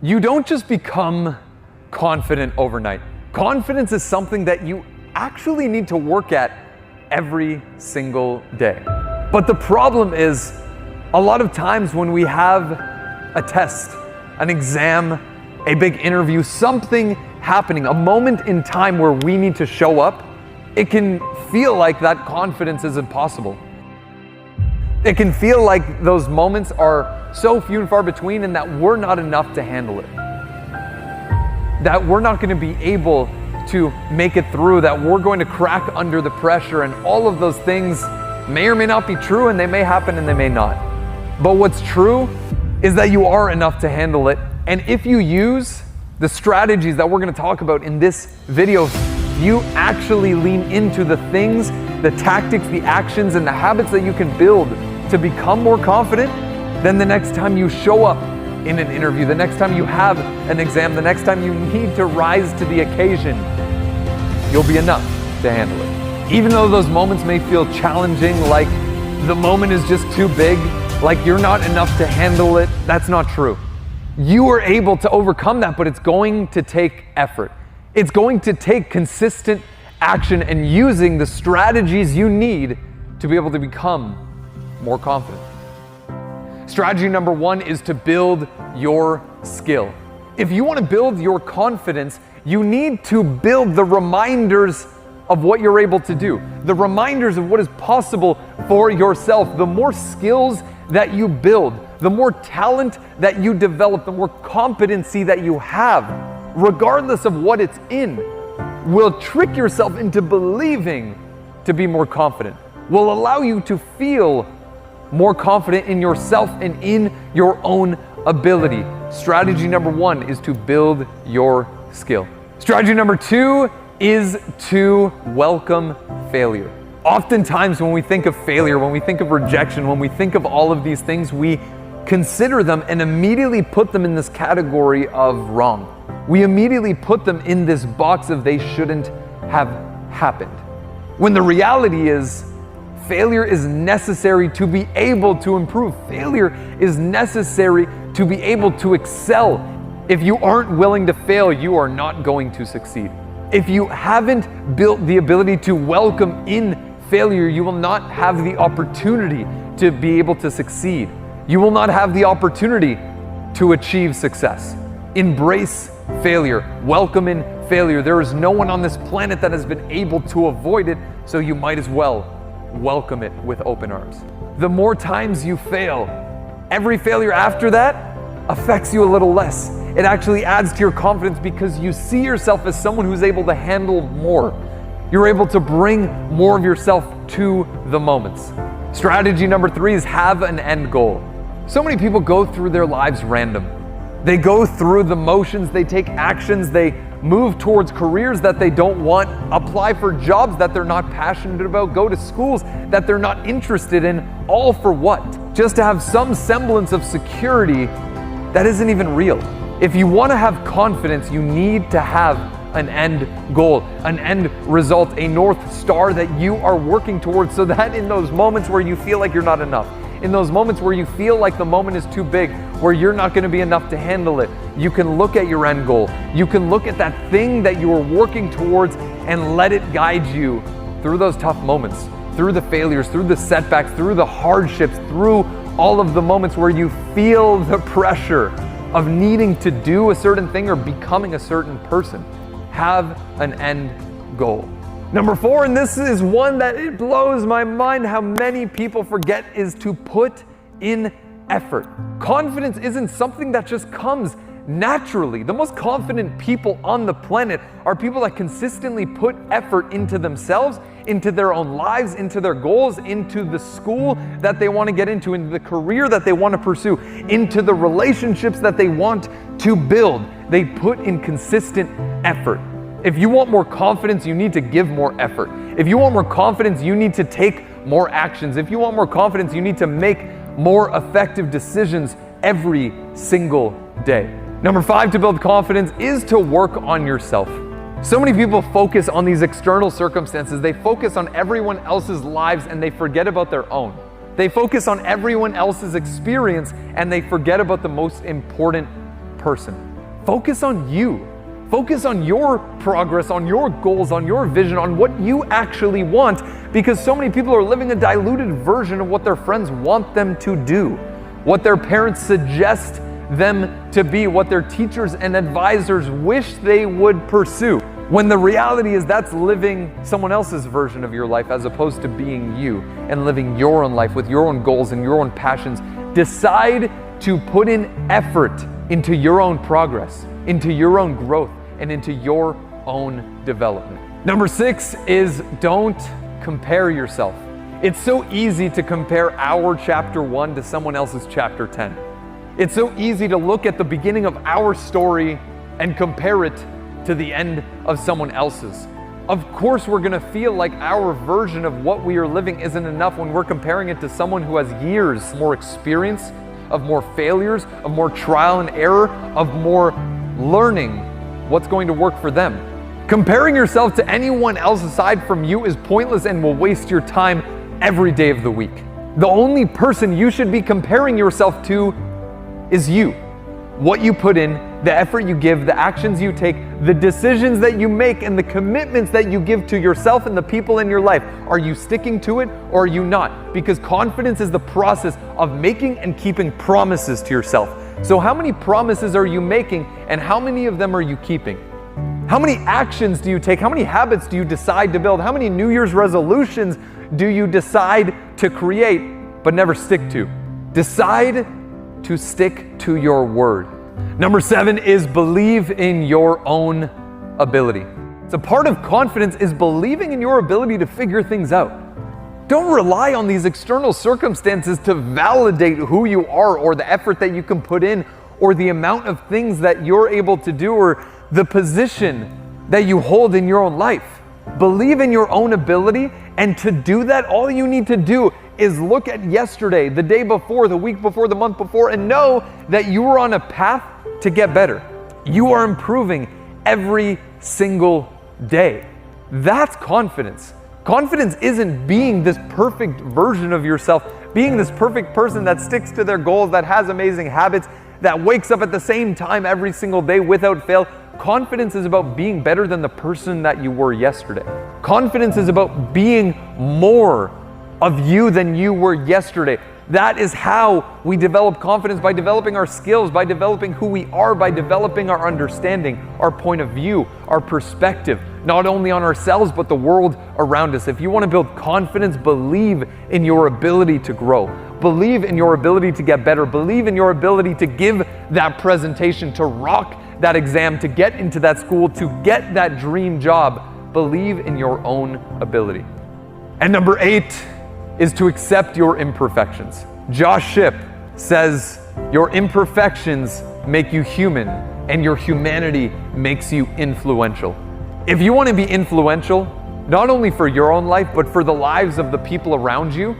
You don't just become confident overnight. Confidence is something that you actually need to work at every single day. But the problem is, a lot of times when we have a test, an exam, a big interview, something happening, a moment in time where we need to show up, it can feel like that confidence is impossible. It can feel like those moments are so few and far between and that we're not enough to handle it. That we're not going to be able to make it through, that we're going to crack under the pressure, and all of those things may or may not be true, and they may happen and they may not. But what's true is that you are enough to handle it. And if you use the strategies that we're going to talk about in this video, you actually lean into the things, the tactics, the actions, and the habits that you can build to become more confident, then the next time you show up in an interview, the next time you have an exam, the next time you need to rise to the occasion, you'll be enough to handle it. Even though those moments may feel challenging, like the moment is just too big, like you're not enough to handle it, that's not true. You are able to overcome that, but it's going to take effort. It's going to take consistent action and using the strategies you need to be able to become more confident. Strategy number one is to build your skill. If you want to build your confidence, you need to build the reminders of what you're able to do, the reminders of what is possible for yourself. The more skills that you build, the more talent that you develop, the more competency that you have, regardless of what it's in, will trick yourself into believing to be more confident, will allow you to feel more confident in yourself and in your own ability. Strategy number one is to build your skill. Strategy number two is to welcome failure. Oftentimes when we think of failure, when we think of rejection, when we think of all of these things, we consider them and immediately put them in this category of wrong. We immediately put them in this box of they shouldn't have happened. When the reality is, failure is necessary to be able to improve. Failure is necessary to be able to excel. If you aren't willing to fail, you are not going to succeed. If you haven't built the ability to welcome in failure, you will not have the opportunity to be able to succeed. You will not have the opportunity to achieve success. Embrace failure. Welcome in failure. There is no one on this planet that has been able to avoid it, so you might as well welcome it with open arms. The more times you fail, every failure after that affects you a little less. It actually adds to your confidence because you see yourself as someone who's able to handle more. You're able to bring more of yourself to the moments. Strategy number three is have an end goal. So many people go through their lives random. They go through the motions, they take actions, they move towards careers that they don't want, apply for jobs that they're not passionate about, go to schools that they're not interested in, all for what? Just to have some semblance of security that isn't even real. If you want to have confidence, you need to have an end goal, an end result, a North Star that you are working towards, so that in those moments where you feel like you're not enough, in those moments where you feel like the moment is too big, where you're not going to be enough to handle it, you can look at your end goal. You can look at that thing that you are working towards and let it guide you through those tough moments, through the failures, through the setbacks, through the hardships, through all of the moments where you feel the pressure of needing to do a certain thing or becoming a certain person. Have an end goal. Number four, and this is one that it blows my mind how many people forget, is to put in effort. Confidence isn't something that just comes naturally. The most confident people on the planet are people that consistently put effort into themselves, into their own lives, into their goals, into the school that they want to get into the career that they want to pursue, into the relationships that they want to build. They put in consistent effort. If you want more confidence, you need to give more effort. If you want more confidence, you need to take more actions. If you want more confidence, you need to make more effective decisions every single day. Number five to build confidence is to work on yourself. So many people focus on these external circumstances. They focus on everyone else's lives and they forget about their own. They focus on everyone else's experience and they forget about the most important person. Focus on you. Focus on your progress, on your goals, on your vision, on what you actually want, because so many people are living a diluted version of what their friends want them to do, what their parents suggest them to be, what their teachers and advisors wish they would pursue. When the reality is that's living someone else's version of your life as opposed to being you and living your own life with your own goals and your own passions. Decide to put in effort into your own progress, into your own growth, and into your own development. Number 6 is don't compare yourself. It's so easy to compare our chapter 1 to someone else's chapter 10. It's so easy to look at the beginning of our story and compare it to the end of someone else's. Of course, we're gonna feel like our version of what we are living isn't enough when we're comparing it to someone who has years more experience, of more failures, of more trial and error, of more learning what's going to work for them. Comparing yourself to anyone else aside from you is pointless and will waste your time every day of the week. The only person you should be comparing yourself to is you. What you put in, the effort you give, the actions you take, the decisions that you make, and the commitments that you give to yourself and the people in your life. Are you sticking to it or are you not? Because confidence is the process of making and keeping promises to yourself. So how many promises are you making and how many of them are you keeping? How many actions do you take? How many habits do you decide to build? How many New Year's resolutions do you decide to create but never stick to? Decide to stick to your word. Number 7 is believe in your own ability. So part of confidence is believing in your ability to figure things out. Don't rely on these external circumstances to validate who you are or the effort that you can put in or the amount of things that you're able to do or the position that you hold in your own life. Believe in your own ability, and to do that, all you need to do is look at yesterday, the day before, the week before, the month before, and know that you are on a path to get better. You are improving every single day. That's confidence. Confidence isn't being this perfect version of yourself, being this perfect person that sticks to their goals, that has amazing habits, that wakes up at the same time every single day without fail. Confidence is about being better than the person that you were yesterday. Confidence is about being more of you than you were yesterday. That is how we develop confidence, by developing our skills, by developing who we are, by developing our understanding, our point of view, our perspective, not only on ourselves, but the world around us. If you want to build confidence, believe in your ability to grow. Believe in your ability to get better. Believe in your ability to give that presentation, to rock that exam, to get into that school, to get that dream job. Believe in your own ability. And number 8 is to accept your imperfections. Josh Shipp says, your imperfections make you human, and your humanity makes you influential. If you want to be influential, not only for your own life, but for the lives of the people around you,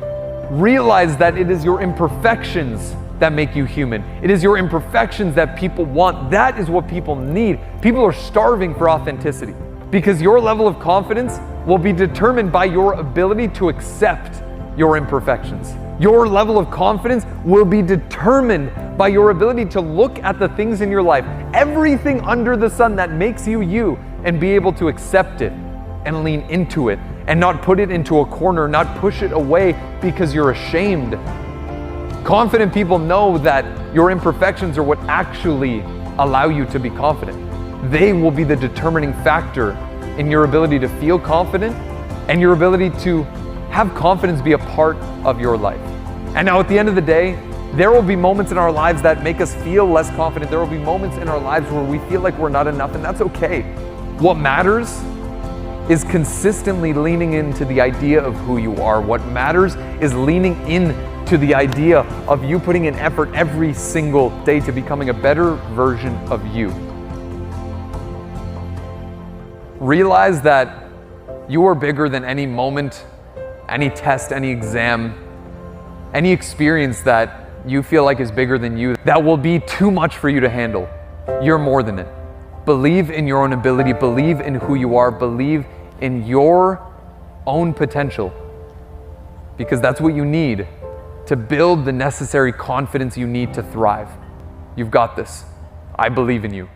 realize that it is your imperfections that make you human. It is your imperfections that people want. That is what people need. People are starving for authenticity, because your level of confidence will be determined by your ability to accept your imperfections. Your level of confidence will be determined by your ability to look at the things in your life, everything under the sun that makes you you, and be able to accept it and lean into it and not put it into a corner, not push it away because you're ashamed. Confident people know that your imperfections are what actually allow you to be confident. They will be the determining factor in your ability to feel confident and your ability to have confidence be a part of your life. And now at the end of the day, there will be moments in our lives that make us feel less confident. There will be moments in our lives where we feel like we're not enough, and that's okay. What matters is consistently leaning into the idea of who you are. What matters is leaning into the idea of you putting in effort every single day to becoming a better version of you. Realize that you are bigger than any moment, any test, any exam, any experience that you feel like is bigger than you, that will be too much for you to handle. You're more than it. Believe in your own ability, believe in who you are, believe in your own potential, because that's what you need to build the necessary confidence you need to thrive. You've got this. I believe in you.